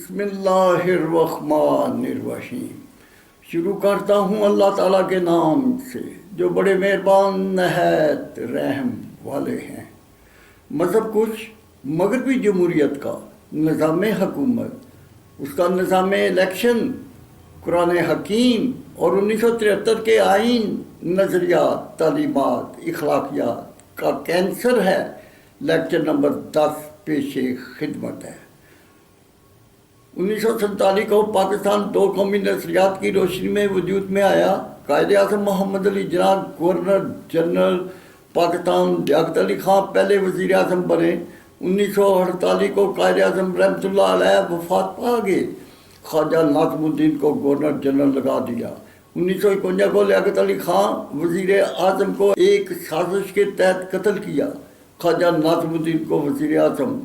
بسم اللہ الرحمن الرحیم۔ شروع کرتا ہوں اللہ تعالیٰ کے نام سے جو بڑے مہربان نہایت رحم والے ہیں۔ مذہب کچھ مغربی جمہوریت کا نظام حکومت، اس کا نظام الیکشن، قرآن حکیم اور 1973 کے آئین، نظریات، تعلیمات، اخلاقیات کا کینسر ہے۔ لیکچر نمبر 10 پیش خدمت ہے۔ 1947 کو پاکستان دو قومی نظریات کی روشنی میں وجود میں آیا۔ قائد اعظم محمد علی جناح گورنر جنرل پاکستان لیاقت علی خان پہلے وزیر اعظم بنے۔ 1948 کو قائد اعظم رحمۃ اللہ علیہ وفات پا گئے۔ خواجہ ناظم الدین کو گورنر جنرل لگا دیا۔ 1951 کو لیاقت علی خان وزیر اعظم کو ایک سازش کے تحت قتل کیا۔ خواجہ ناظم الدین کو وزیر اعظم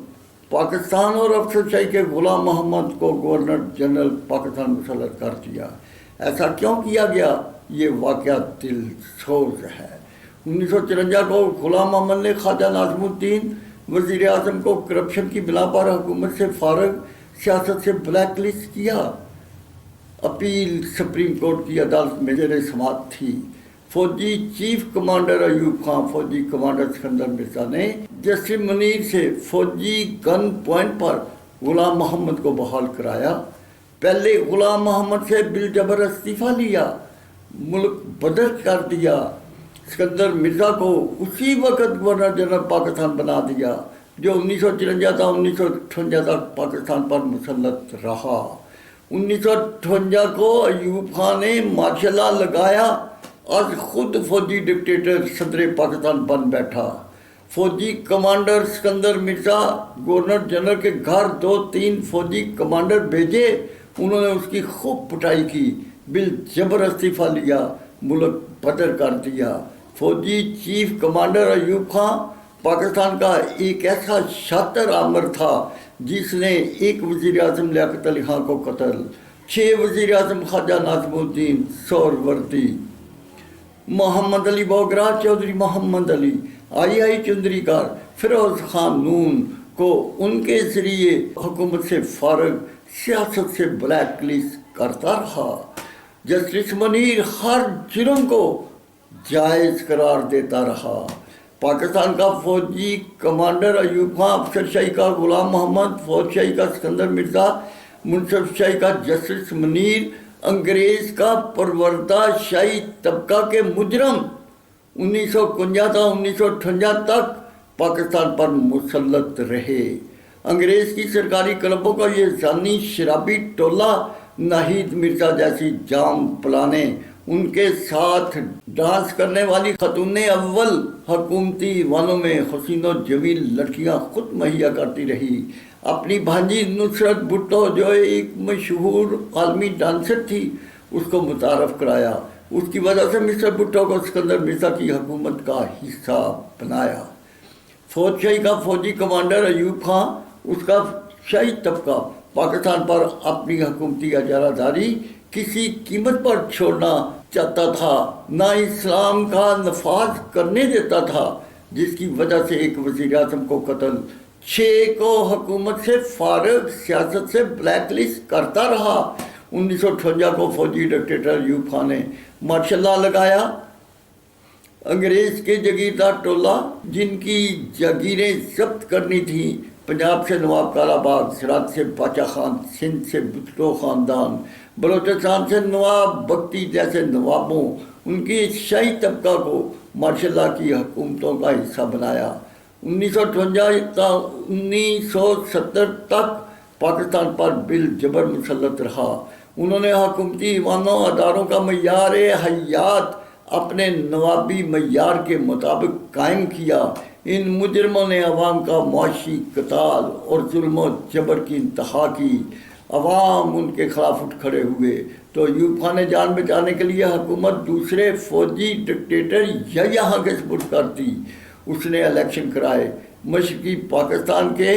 پاکستان اور افسر شاہی کے غلام محمد کو گورنر جنرل پاکستان مسلط کر دیا۔ ایسا کیوں کیا گیا؟ یہ واقعہ دل سوز ہے۔ 1954 کو غلام محمد نے خواجہ ناظم الدین وزیر اعظم کو کرپشن کی بنا پر حکومت سے فارغ، سیاست سے بلیک لسٹ کیا۔ اپیل سپریم کورٹ کی عدالت میں زیر سماعت تھی۔ فوجی چیف کمانڈر ایوب خان، فوجی کمانڈر سکندر مرزا نے جسٹس منیر سے فوجی گن پوائنٹ پر غلام محمد کو بحال کرایا۔ پہلے غلام محمد سے بالجبر استعفیٰ لیا، ملک بدر کر دیا۔ سکندر مرزا کو اسی وقت گورنر جنرل پاکستان بنا دیا جو 1954 تا 1958 تک پاکستان پر مسلط رہا۔ 1958 کو ایوب خان نے مارشل لا لگایا، آج خود فوجی ڈکٹیٹر صدر پاکستان بن بیٹھا۔ فوجی commander Sikandar Mirza governor general کے گھر 2-3 فوجی کمانڈر بھیجے، انہوں نے اس کی خوب پٹائی کی، بالجبر استعفیٰ لیا، ملک بدر کر دیا۔ فوجی چیف کمانڈر ایوب خان پاکستان کا ایک ایسا شاطر آمر تھا جس نے ایک وزیر اعظم لیاقت علی خان کو قتل، 6 وزیر اعظم خواجہ ناظم الدین سہروردی، محمد علی بوگرا، چودھری محمد علی، آئی چندریکار، فیروز خان نون کو ان کے ذریعے حکومت سے فارغ، سیاست سے بلیک لسٹ کرتا رہا۔ جسٹس منیر ہر جرم کو جائز قرار دیتا رہا۔ پاکستان کا فوجی کمانڈر ایوب خان، افسر شاہی کا غلام محمد، فوج شاہی کا سکندر مرزا، منصف شاہی کا جسٹس منیر، انگریز کا پروردہ شاہی طبقہ کے مجرم 1951 تا 1958 تک پاکستان پر مسلط رہے۔ انگریز کی سرکاری کلبوں کا یہ زانی شرابی ٹولہ، ناہید مرزا جیسی جام پلانے، ان کے ساتھ ڈانس کرنے والی خاتون اول حکومتی ایوانوں میں حسین و جمیل لڑکیاں خود مہیا کرتی رہی۔ اپنی بھانجی نصرت بھٹو جو ایک مشہور عالمی ڈانسر تھی، اس کو متعارف کرایا۔ اس کی وجہ سے مسٹر بھٹو کو سکندر مرزا کی حکومت کا حصہ بنایا۔ فوج شاہی کا فوجی کمانڈر ایوب خان، اس کا شاہی طبقہ پاکستان پر اپنی حکومتی اجارہ داری کسی قیمت پر چھوڑنا چاہتا تھا، نہ اسلام کا نفاذ کرنے دیتا تھا، جس کی وجہ سے ایک وزیر اعظم کو قتل، 6 کو حکومت سے فارغ، سیاست سے بلیک لسٹ کرتا رہا۔ 1958 کو فوجی ڈکٹیٹر ایوب خان نے مارشل لا لگایا۔ انگریز کے جاگیردار ٹولہ جن کی جاگیریں ضبط کرنی تھیں، پنجاب سے نواب کالا باغ، سرحد سے باچا خان، سندھ سے بھٹو خاندان، بلوچستان سے نواب بگٹی جیسے نوابوں، ان کی شاہی طبقہ کو مارشل لا کی حکومتوں کا حصہ بنایا۔ 1958 تا 1970 تک پاکستان پر بالجبر مسلط رہا۔ انہوں نے حکومتی ایوانوں، اداروں کا معیار حیات اپنے نوابی معیار کے مطابق قائم کیا۔ ان مجرموں نے عوام کا معاشی قتال اور ظلم و جبر کی انتہا کی۔ عوام ان کے خلاف اٹھ کھڑے ہوئے تو ایوب خان نے جان بچانے کے لیے حکومت دوسرے فوجی ڈکٹیٹر یہاں کے سپرد کر دی۔ اس نے الیکشن کرائے۔ مشرقی پاکستان کے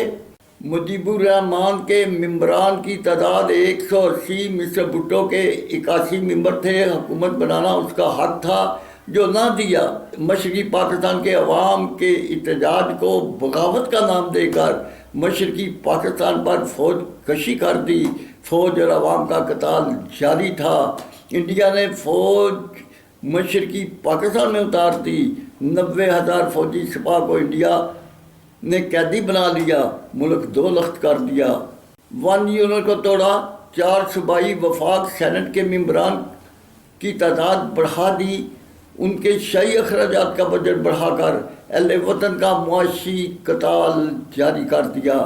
مجیب الرحمان کے ممبران کی تعداد 180، مسٹر بھٹو کے 81 ممبر تھے۔ حکومت بنانا اس کا حق تھا۔ جو نہ دیا، مشرقی پاکستان کے عوام کے احتجاج کو بغاوت کا نام دے کر مشرقی پاکستان پر فوج کشی کر دی، فوج اور عوام کا قتال جاری تھا۔ انڈیا نے فوج مشرقی پاکستان میں اتار دی، 90,000 فوجی سپاہ کو انڈیا نے قیدی بنا لیا، ملک دو لخت کر دیا، 1 یونٹ کو توڑا، 4 صوبائی وفاق سینٹ کے ممبران کی تعداد بڑھا دی، ان کے شہری اخراجات کا بجٹ بڑھا کر اہل وطن کا معاشی قتال جاری کر دیا۔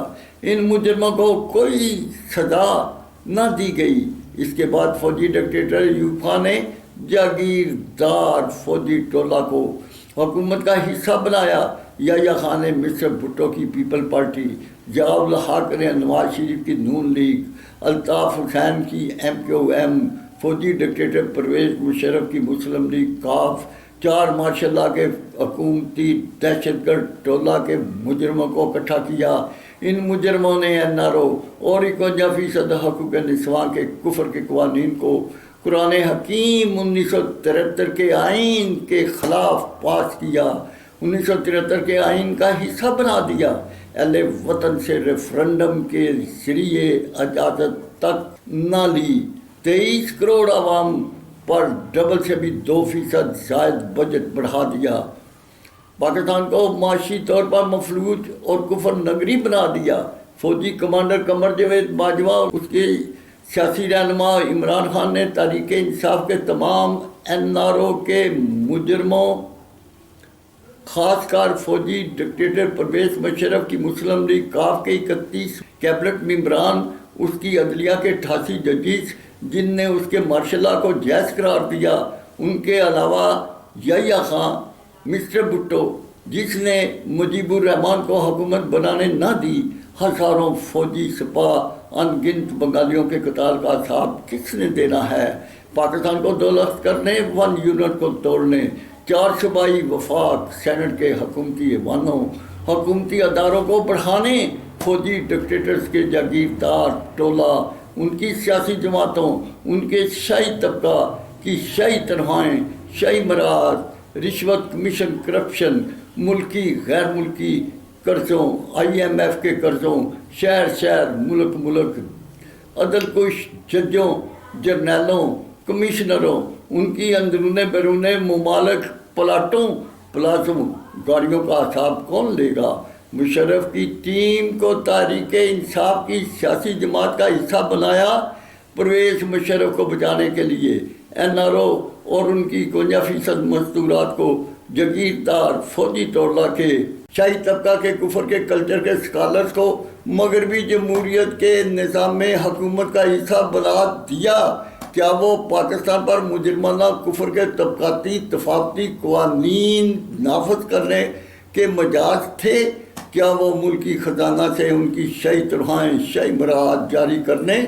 ان مجرموں کو کوئی سزا نہ دی گئی۔ اس کے بعد فوجی ڈکٹیٹر ایوب خان نے جاگیردار فوجی ٹولہ کو حکومت کا حصہ بنایا۔ یحییٰ خان نے مصر بھٹو کی پیپل پارٹی، ضیاء الحق نے نواز شریف کی نون لیگ، الطاف حسین کی MQM، فوجی ڈکٹیٹر پرویز مشرف کی مسلم لیگ کاف، 4 ماشاء اللہ کے حکومتی دہشت گرد ٹولہ کے مجرموں کو اکٹھا کیا۔ ان مجرموں نے NRO اور 51% حقوق نسواں کے کفر کے قوانین کو قرآن حکیم 1973 کے آئین کے خلاف پاس کیا، 1973 کے آئین کا حصہ بنا دیا۔ اہل وطن سے ریفرنڈم کے ذریعے اجازت تک نہ لی، 23 کروڑ عوام پر ڈبل سے بھی 2% زائد بجٹ بڑھا دیا، پاکستان کو معاشی طور پر مفلوج اور کفر نگری بنا دیا۔ فوجی کمانڈر قمر جاوید باجوہ اور اس کے سیاسی رہنما عمران خان نے تحریک انصاف کے تمام NRO کے مجرموں، خاص کر فوجی ڈکٹیٹر پرویز مشرف کی مسلم لیگ کاف کے 31 کیبنٹ ممبران، اس کی عدلیہ کے 88 ججز جن نے اس کے مارشل لا کو جائز قرار دیا، ان کے علاوہ یحییٰ خان، مسٹر بھٹو جس نے مجیب الرحمان کو حکومت بنانے نہ دی، ہزاروں فوجی سپاہ، ان گنت بنگالیوں کے قتال کا حساب کس نے دینا ہے؟ پاکستان کو 2 لخت کرنے، 1 یونٹ کو توڑنے، 4 صوبائی وفاق سینٹ کے حکومتی ایوانوں، حکومتی اداروں کو بڑھانے، فوجی ڈکٹیٹرز کے جاگیردار ٹولہ، ان کی سیاسی جماعتوں، ان کے شاہی طبقہ کی شاہی تنخواہیں، شاہی مراعات، رشوت، کمیشن، کرپشن، ملکی غیر ملکی قرضوں، IMF کے قرضوں، شہر شہر، ملک ملک، عدل کش ججوں، جرنیلوں، کمشنروں، ان کی اندرون بیرون ممالک پلاٹوں، پلازوں، گاڑیوں کا حساب کون لے گا؟ مشرف کی ٹیم کو تحریک انصاف کی سیاسی جماعت کا حصہ بنایا پرویز مشرف کو بچانے کے لیے۔ NRO اور ان کی 51% مزدورات کو جاگیردار فوجی ٹولہ کے شاہی طبقہ کے کفر کے کلچر کے اسکالرز کو مغربی جمہوریت کے نظام میں حکومت کا حصہ بنا دیا۔ کیا وہ پاکستان پر مجرمانہ کفر کے طبقاتی طفافتی قوانین نافذ کرنے کے مجاز تھے؟ کیا وہ ملکی خزانہ سے ان کی شاہی تنخواہیں، شاہی مراعات جاری کرنے،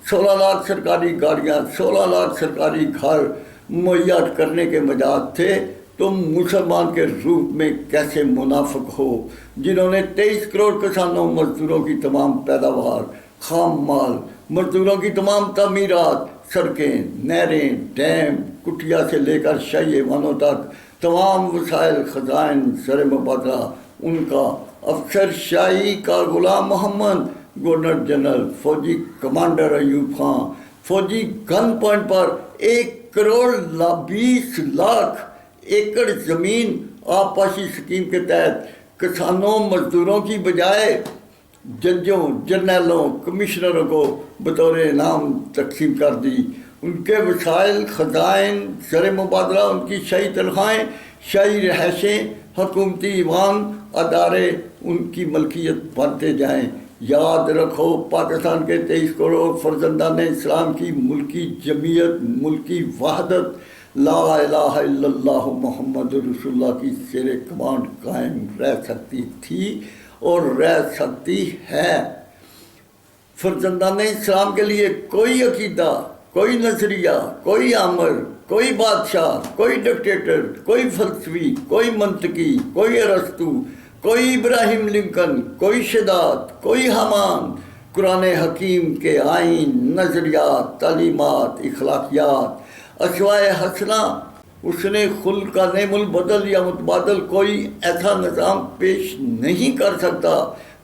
16 لاکھ سرکاری گاڑیاں، 16 لاکھ سرکاری گھر مہیا کرنے کے مجاز تھے؟ تم مسلمان کے روپ میں کیسے منافق ہو جنہوں نے 23 کروڑ کسانوں، مزدوروں کی تمام پیداوار، خام مال، مزدوروں کی تمام تعمیرات، سڑکیں، نہریں، ڈیم، کٹیا سے لے کر شاہی ایوانوں تک تمام وسائل، خزائن، زر مبادلہ ان کا، افسر شاہی کا غلام محمد، گورنر جنرل، فوجی کمانڈر ایوب خان، فوجی گن پوائنٹ پر 1 کروڑ 20 لاکھ ایکڑ زمین آبپاشی اسکیم کے تحت کسانوں، مزدوروں کی بجائے ججوں، جرنیلوں، کمشنروں کو بطور انعام تقسیم کر دی۔ ان کے وسائل، خزائن، زر مبادلہ، ان کی شاہی تنخواہیں، شاہی رہائشیں، حکومتی ایوان، ادارے ان کی ملکیت بنتے جائیں۔ یاد رکھو، پاکستان کے 23 کروڑ فرزندان اسلام کی ملکی جمعیت، ملکی وحدت، لا الہ الا اللہ محمد رسول اللہ کی زیر کمانڈ قائم رہ سکتی تھی اور رہ سکتی ہے۔ فرزندان اسلام کے لیے کوئی عقیدہ، کوئی نظریہ، کوئی آمر، کوئی بادشاہ، کوئی ڈکٹیٹر، کوئی فلسفی، کوئی منطقی، کوئی ارسطو، کوئی ابراہیم لنکن، کوئی شداد، کوئی حمان، قرآن حکیم کے آئین، نظریات، تعلیمات، اخلاقیات، اشواء حسنہ اس نے خلق کا نعم البدل یا متبادل کوئی ایسا نظام پیش نہیں کر سکتا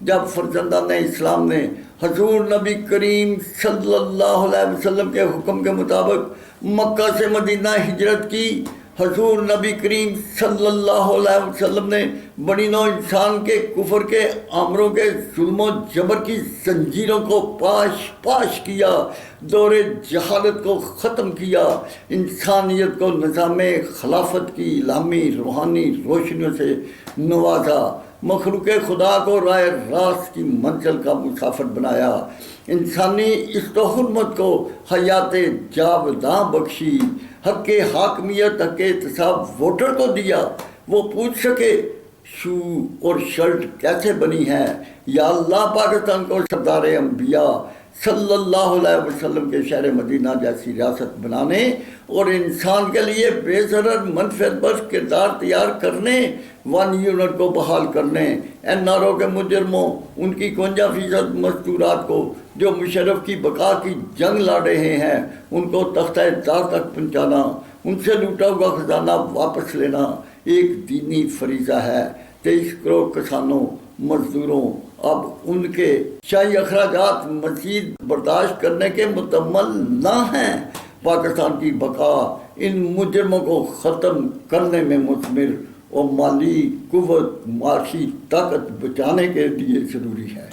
جب فرزندان اسلام نے حضور نبی کریم صلی اللہ علیہ وسلم کے حکم کے مطابق مکہ سے مدینہ ہجرت کی۔ حضور نبی کریم صلی اللہ علیہ وسلم نے بنی نوع انسان کے کفر کے آمروں کے ظلم و جبر کی زنجیروں کو پاش پاش کیا، دور جہالت کو ختم کیا، انسانیت کو نظام خلافت کی الہامی روحانی روشنیوں سے نوازا، مخلوق خدا کو راہ راست کی منزل کا مسافر بنایا، انسانی استحکمت کو حیات جاوداں بخشی، حق حاکمیت حق احتساب ووٹر کو دیا، وہ پوچھ سکے شو اور شرٹ کیسے بنی ہے۔ یا اللہ پاکستان کو سردار انبیاء صلی اللہ علیہ وسلم کے شہر مدینہ جیسی ریاست بنانے اور انسان کے لیے بے ضرر منفعت بخش کردار تیار کرنے، 1 یونٹ کو بحال کرنے، NRO کے مجرموں، ان کی 51% مستورات کو جو مشرف کی بقا کی جنگ لڑ رہے ہیں، ان کو تختہ دار تک پہنچانا، ان سے لوٹا ہوا خزانہ واپس لینا ایک دینی فریضہ ہے۔ 23 کروڑ کسانوں مزدوروں اب ان کے شاہی اخراجات مزید برداشت کرنے کے متحمل نہ ہیں۔ پاکستان کی بقا ان مجرموں کو ختم کرنے میں مثمر اور مالی قوت معاشی طاقت بچانے کے لیے ضروری ہے۔